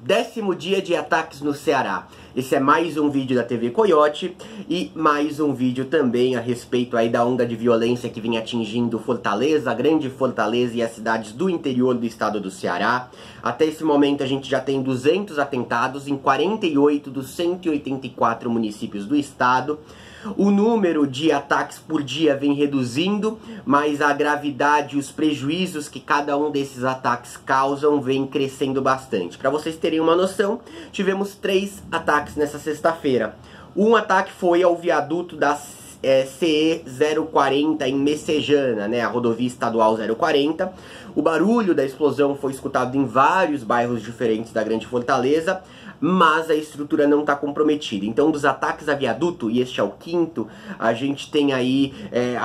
10º dia de ataques no Ceará. Esse é mais um vídeo da TV Coyote e mais um vídeo também a respeito aí da onda de violência que vem atingindo Fortaleza, a grande Fortaleza e as cidades do interior do estado do Ceará. Até esse momento a gente já tem 200 atentados em 48 dos 184 municípios do estado. O número de ataques por dia vem reduzindo, mas a gravidade e os prejuízos que cada um desses ataques causam vem crescendo bastante. Para vocês terem uma noção, tivemos 3 ataques nessa sexta-feira. Um ataque foi ao viaduto da CE 040 em Messejana, né, a rodovia estadual 040. O barulho da explosão foi escutado em vários bairros diferentes da grande Fortaleza, mas a estrutura não está comprometida. Então, dos ataques a viaduto, e este é o 5º, a gente tem aí,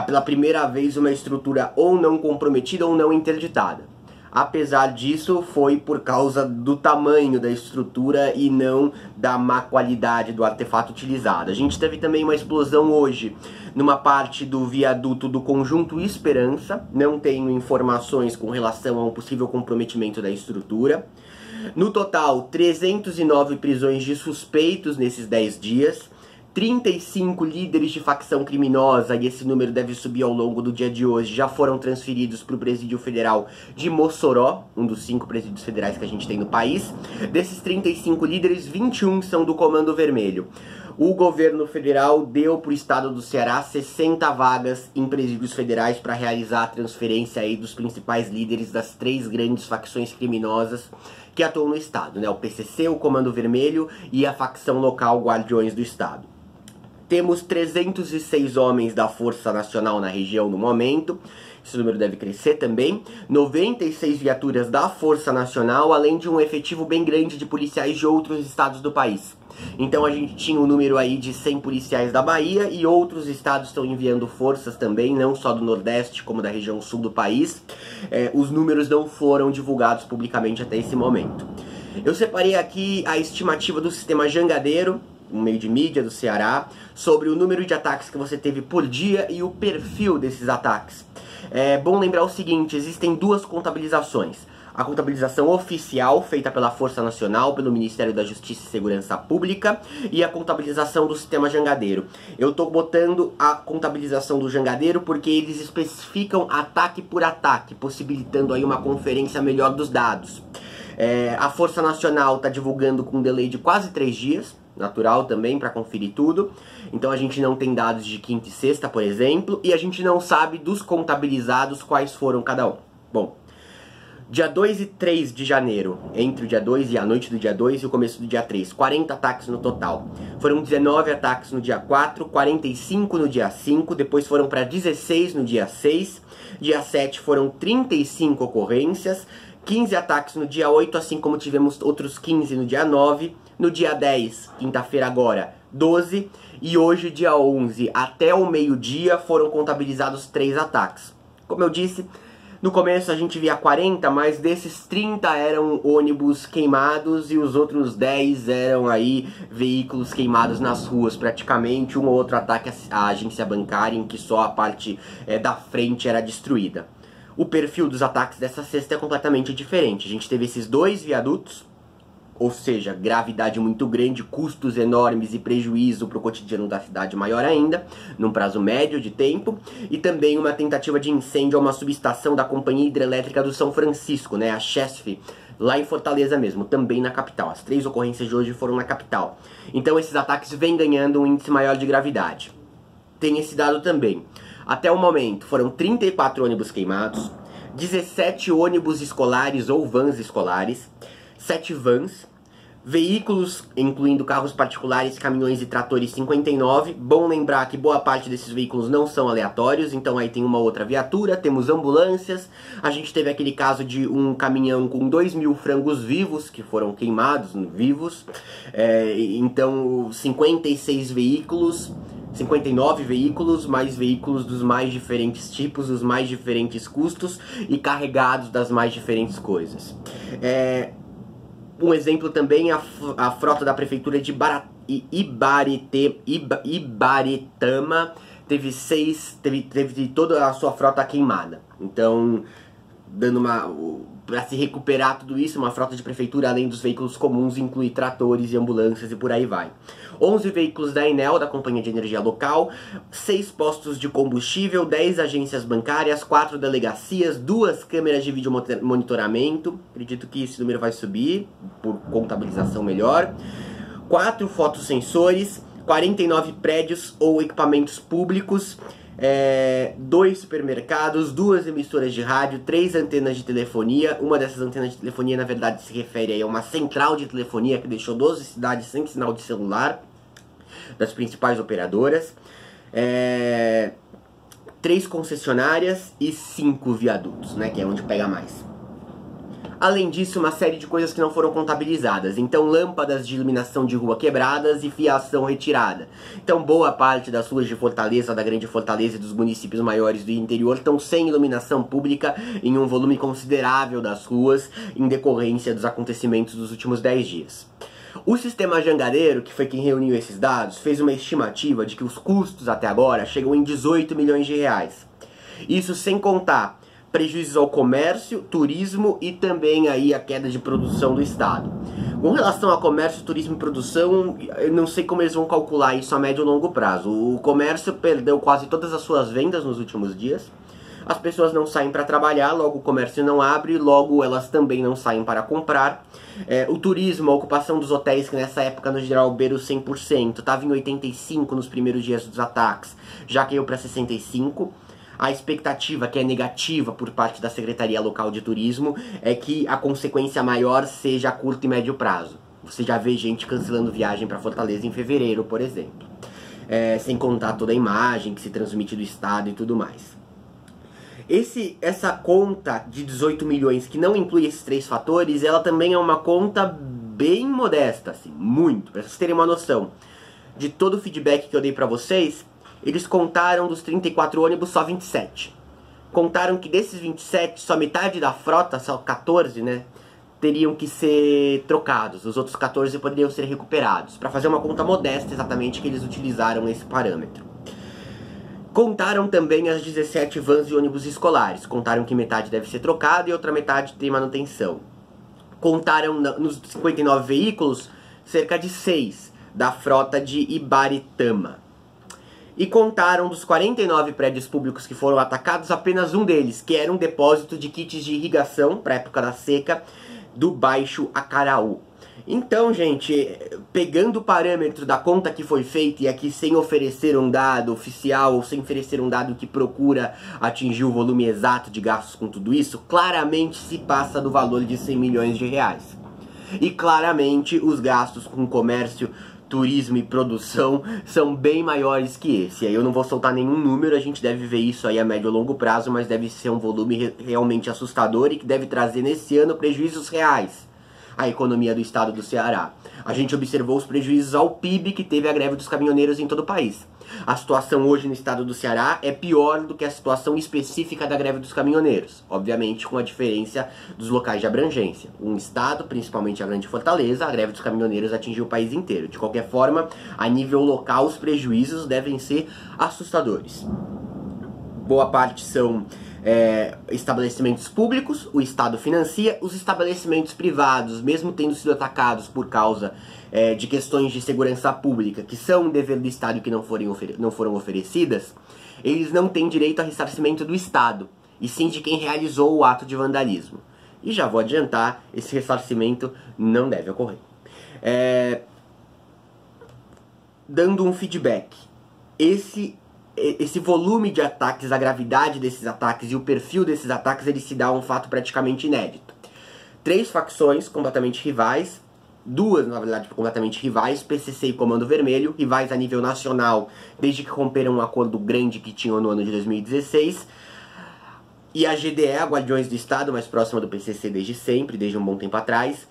pela primeira vez, uma estrutura ou não comprometida ou não interditada. Apesar disso, foi por causa do tamanho da estrutura e não da má qualidade do artefato utilizado. A gente teve também uma explosão hoje numa parte do viaduto do Conjunto Esperança. Não tenho informações com relação a um possível comprometimento da estrutura. No total, 309 prisões de suspeitos nesses 10 dias, 35 líderes de facção criminosa, e esse número deve subir ao longo do dia de hoje, já foram transferidos para o Presídio Federal de Mossoró, um dos 5 presídios federais que a gente tem no país. Desses 35 líderes, 21 são do Comando Vermelho. O governo federal deu para o estado do Ceará 60 vagas em presídios federais para realizar a transferência aí dos principais líderes das 3 grandes facções criminosas que atuam no estado, né? O PCC, o Comando Vermelho e a facção local Guardiões do Estado. Temos 306 homens da Força Nacional na região no momento. Esse número deve crescer também. 96 viaturas da Força Nacional, além de um efetivo bem grande de policiais de outros estados do país. Então a gente tinha um número aí de 100 policiais da Bahia e outros estados estão enviando forças também, não só do Nordeste como da região sul do país. Os números não foram divulgados publicamente até esse momento. Eu separei aqui a estimativa do sistema Jangadeiro, um meio de mídia do Ceará, sobre o número de ataques que você teve por dia e o perfil desses ataques. É bom lembrar o seguinte, existem 2 contabilizações. A contabilização oficial, feita pela Força Nacional, pelo Ministério da Justiça e Segurança Pública, e a contabilização do sistema Jangadeiro. Eu tô botando a contabilização do Jangadeiro porque eles especificam ataque por ataque, possibilitando aí uma conferência melhor dos dados. A Força Nacional está divulgando com um delay de quase 3 dias, natural também, para conferir tudo. Então a gente não tem dados de quinta e sexta, por exemplo, e a gente não sabe dos contabilizados quais foram cada um. Bom, dia 2 e 3 de janeiro, entre o dia 2 e a noite do dia 2 e o começo do dia 3, 40 ataques no total. Foram 19 ataques no dia 4, 45 no dia 5, depois foram para 16 no dia 6, dia 7 foram 35 ocorrências, 15 ataques no dia 8, assim como tivemos outros 15 no dia 9, no dia 10, quinta-feira agora, 12, e hoje, dia 11, até o meio-dia, foram contabilizados 3 ataques. Como eu disse, no começo a gente via 40, mas desses 30 eram ônibus queimados e os outros 10 eram aí veículos queimados nas ruas, praticamente um ou outro ataque à agência bancária em que só a parte da frente era destruída. O perfil dos ataques dessa sexta é completamente diferente. A gente teve esses 2 viadutos, ou seja, gravidade muito grande, custos enormes e prejuízo para o cotidiano da cidade maior ainda, num prazo médio de tempo, e também uma tentativa de incêndio a uma subestação da Companhia Hidrelétrica do São Francisco, né, a Chesf, lá em Fortaleza mesmo, também na capital. As 3 ocorrências de hoje foram na capital. Então esses ataques vêm ganhando um índice maior de gravidade. Tem esse dado também. Até o momento foram 34 ônibus queimados, 17 ônibus escolares ou vans escolares, 7 vans, veículos, incluindo carros particulares, caminhões e tratores, 59. Bom lembrar que boa parte desses veículos não são aleatórios, então aí tem uma outra viatura, temos ambulâncias. A gente teve aquele caso de um caminhão com 2.000 frangos vivos, que foram queimados, vivos. Então 56 veículos, 59 veículos, mais veículos dos mais diferentes tipos, dos mais diferentes custos e carregados das mais diferentes coisas. Um exemplo também é a frota da prefeitura de Ibaretama teve toda a sua frota queimada. Então, dando para se recuperar tudo isso, uma frota de prefeitura, além dos veículos comuns, inclui tratores e ambulâncias e por aí vai. 11 veículos da Enel, da Companhia de Energia Local, 6 postos de combustível, 10 agências bancárias, 4 delegacias, 2 câmeras de vídeo monitoramento, acredito que esse número vai subir, por contabilização melhor, 4 fotossensores, 49 prédios ou equipamentos públicos, 2 supermercados, 2 emissoras de rádio, 3 antenas de telefonia. Uma dessas antenas de telefonia, na verdade, se refere a uma central de telefonia que deixou 12 cidades sem sinal de celular, das principais operadoras, 3 concessionárias e 5 viadutos, né, que é onde pega mais. Além disso, uma série de coisas que não foram contabilizadas. Então, lâmpadas de iluminação de rua quebradas e fiação retirada. Então, boa parte das ruas de Fortaleza, da Grande Fortaleza e dos municípios maiores do interior estão sem iluminação pública em um volume considerável das ruas, em decorrência dos acontecimentos dos últimos 10 dias. O Sistema Jangadeiro, que foi quem reuniu esses dados, fez uma estimativa de que os custos até agora chegam em 18 milhões de reais. Isso sem contar prejuízos ao comércio, turismo e também aí a queda de produção do estado. Com relação a comércio, turismo e produção, eu não sei como eles vão calcular isso a médio e longo prazo. O comércio perdeu quase todas as suas vendas nos últimos dias. As pessoas não saem para trabalhar, logo o comércio não abre, logo elas também não saem para comprar. O turismo, a ocupação dos hotéis, que nessa época no geral beira os 100%, estava em 85% nos primeiros dias dos ataques, já caiu para 65%. A expectativa, que é negativa por parte da Secretaria Local de Turismo, é que a consequência maior seja a curto e médio prazo. Você já vê gente cancelando viagem para Fortaleza em fevereiro, por exemplo. Sem contar toda a imagem que se transmite do estado e tudo mais. Essa conta de 18 milhões, que não inclui esses 3 fatores, ela também é uma conta bem modesta, assim, muito. Para vocês terem uma noção de todo o feedback que eu dei para vocês, eles contaram dos 34 ônibus só 27. Contaram que desses 27, só metade da frota, só 14, né, teriam que ser trocados. Os outros 14 poderiam ser recuperados. Para fazer uma conta modesta, exatamente, que eles utilizaram esse parâmetro. Contaram também as 17 vans e ônibus escolares. Contaram que metade deve ser trocada e outra metade tem manutenção. Contaram nos 59 veículos, cerca de 6 da frota de Ibaritama. E contaram dos 49 prédios públicos que foram atacados, apenas um deles, que era um depósito de kits de irrigação para a época da seca do Baixo Acaraú. Então, gente, pegando o parâmetro da conta que foi feita, e aqui sem oferecer um dado oficial, ou sem oferecer um dado que procura atingir o volume exato de gastos com tudo isso, claramente se passa do valor de 100 milhões de reais. E claramente os gastos com comércio, turismo e produção são bem maiores que esse. Aí eu não vou soltar nenhum número, a gente deve ver isso aí a médio e longo prazo, mas deve ser um volume realmente assustador e que deve trazer nesse ano prejuízos reais à economia do estado do Ceará. A gente observou os prejuízos ao PIB que teve a greve dos caminhoneiros em todo o país. A situação hoje no estado do Ceará é pior do que a situação específica da greve dos caminhoneiros, obviamente com a diferença dos locais de abrangência. Um estado, principalmente a Grande Fortaleza, a greve dos caminhoneiros atingiu o país inteiro. De qualquer forma, a nível local, os prejuízos devem ser assustadores. Boa parte são estabelecimentos públicos, o Estado financia, os estabelecimentos privados, mesmo tendo sido atacados por causa de questões de segurança pública, que são um dever do Estado e que não foram oferecidas, eles não têm direito a ressarcimento do Estado, e sim de quem realizou o ato de vandalismo. E já vou adiantar, esse ressarcimento não deve ocorrer. Dando um feedback, esse volume de ataques, a gravidade desses ataques e o perfil desses ataques, ele se dá a um fato praticamente inédito. 3 facções completamente rivais, 2, na verdade, completamente rivais, PCC e Comando Vermelho, rivais a nível nacional, desde que romperam um acordo grande que tinham no ano de 2016, e a GDE, a Guardiões do Estado, mais próxima do PCC desde sempre, desde um bom tempo atrás,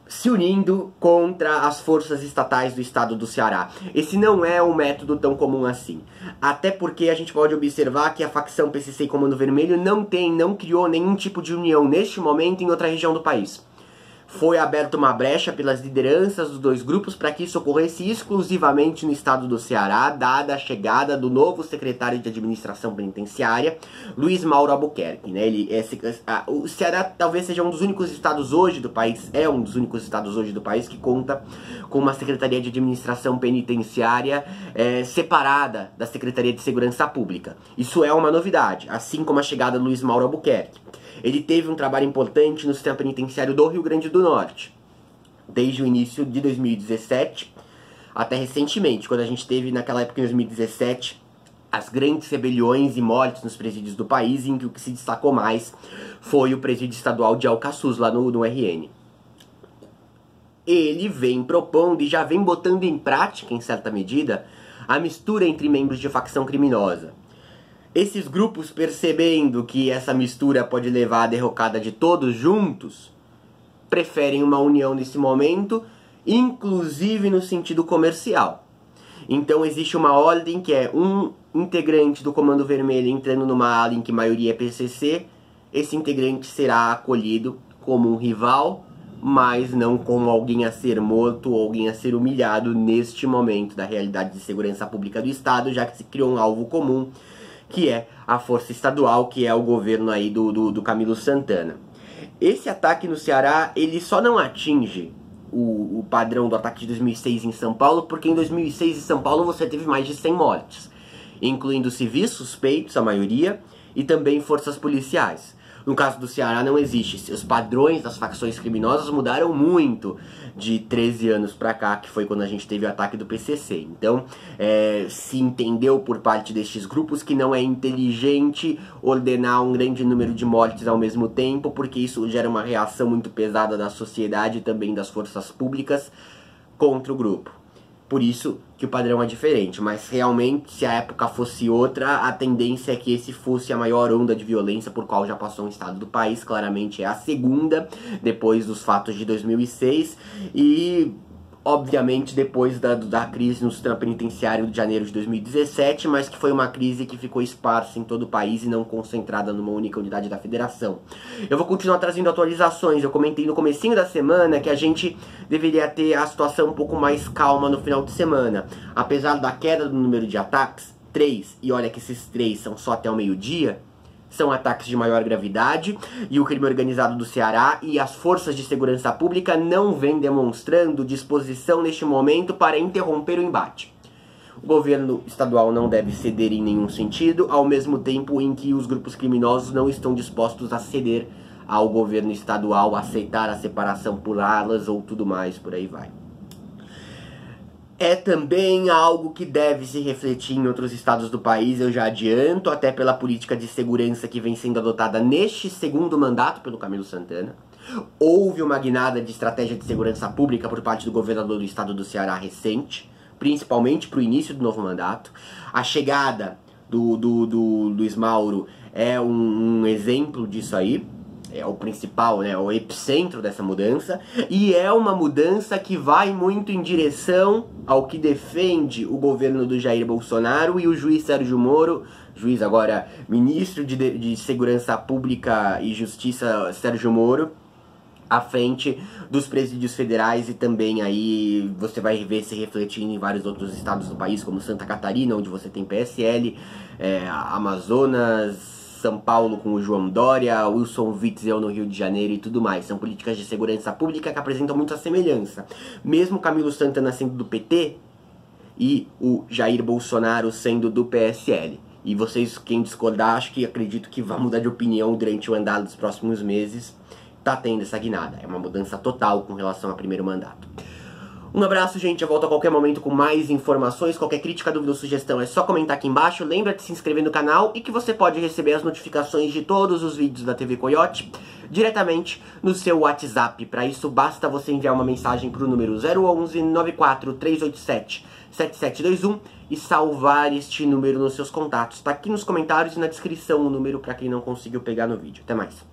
se unindo contra as forças estatais do estado do Ceará. Esse não é um método tão comum assim. Até porque a gente pode observar que a facção PCC e Comando Vermelho não criou nenhum tipo de união neste momento em outra região do país. Foi aberta uma brecha pelas lideranças dos dois grupos para que isso ocorresse exclusivamente no estado do Ceará, dada a chegada do novo secretário de administração penitenciária, Luiz Mauro Albuquerque, né? O Ceará talvez seja um dos únicos estados hoje do país, que conta com uma secretaria de administração penitenciária separada da Secretaria de Segurança Pública. Isso é uma novidade, assim como a chegada do Luiz Mauro Albuquerque. Ele teve um trabalho importante no sistema penitenciário do Rio Grande do Norte, desde o início de 2017 até recentemente, quando a gente teve naquela época, em 2017, as grandes rebeliões e mortes nos presídios do país, em que o que se destacou mais foi o presídio estadual de Alcaçuz, lá no RN. Ele vem propondo e já vem botando em prática, em certa medida, a mistura entre membros de facção criminosa. Esses grupos, percebendo que essa mistura pode levar à derrocada de todos juntos, preferem uma união nesse momento, inclusive no sentido comercial. Então existe uma ordem que é um integrante do Comando Vermelho entrando numa ala em que a maioria é PCC, esse integrante será acolhido como um rival, mas não como alguém a ser morto ou alguém a ser humilhado neste momento da realidade de segurança pública do Estado, já que se criou um alvo comum, que é a força estadual, que é o governo aí do Camilo Santana. Esse ataque no Ceará, ele só não atinge o padrão do ataque de 2006 em São Paulo, porque em 2006 em São Paulo você teve mais de 100 mortes, incluindo civis suspeitos, a maioria, e também forças policiais. No caso do Ceará não existe. Os padrões das facções criminosas mudaram muito de 13 anos pra cá, que foi quando a gente teve o ataque do PCC. Então, se entendeu por parte destes grupos que não é inteligente ordenar um grande número de mortes ao mesmo tempo, porque isso gera uma reação muito pesada da sociedade e também das forças públicas contra o grupo. Por isso que o padrão é diferente, mas realmente, se a época fosse outra, a tendência é que esse fosse a maior onda de violência por qual já passou um estado do país. Claramente é a segunda, depois dos fatos de 2006 e, obviamente, depois da crise no sistema penitenciário de janeiro de 2017, mas que foi uma crise que ficou esparsa em todo o país e não concentrada numa única unidade da federação. Eu vou continuar trazendo atualizações. Eu comentei no comecinho da semana que a gente deveria ter a situação um pouco mais calma no final de semana. Apesar da queda do número de ataques, 3, e olha que esses 3 são só até o meio-dia, são ataques de maior gravidade, e o crime organizado do Ceará e as forças de segurança pública não vêm demonstrando disposição neste momento para interromper o embate. O governo estadual não deve ceder em nenhum sentido, ao mesmo tempo em que os grupos criminosos não estão dispostos a ceder ao governo estadual, a aceitar a separação por alas ou tudo mais, por aí vai. É também algo que deve se refletir em outros estados do país, eu já adianto, até pela política de segurança que vem sendo adotada neste segundo mandato pelo Camilo Santana. Houve uma guinada de estratégia de segurança pública por parte do governador do estado do Ceará recente, principalmente para o início do novo mandato. A chegada do Luiz Mauro é um exemplo disso aí. É o principal, né, o epicentro dessa mudança, e é uma mudança que vai muito em direção ao que defende o governo do Jair Bolsonaro e o juiz Sérgio Moro, juiz agora ministro de Segurança Pública e Justiça Sérgio Moro, à frente dos presídios federais, e também aí você vai ver se refletindo em vários outros estados do país, como Santa Catarina, onde você tem PSL, Amazonas, São Paulo com o João Dória, Wilson Witzel no Rio de Janeiro e tudo mais. São políticas de segurança pública que apresentam muita semelhança. Mesmo Camilo Santana sendo do PT e o Jair Bolsonaro sendo do PSL. E vocês, quem discordar, acredito que vai mudar de opinião durante o andar dos próximos meses. Tá tendo essa guinada. É uma mudança total com relação ao primeiro mandato. Um abraço, gente. Eu volto a qualquer momento com mais informações. Qualquer crítica, dúvida ou sugestão é só comentar aqui embaixo. Lembra de se inscrever no canal e que você pode receber as notificações de todos os vídeos da TV Coiote diretamente no seu WhatsApp. Para isso, basta você enviar uma mensagem para o número 011 94387 7721 e salvar este número nos seus contatos. Tá aqui nos comentários e na descrição o número para quem não conseguiu pegar no vídeo. Até mais.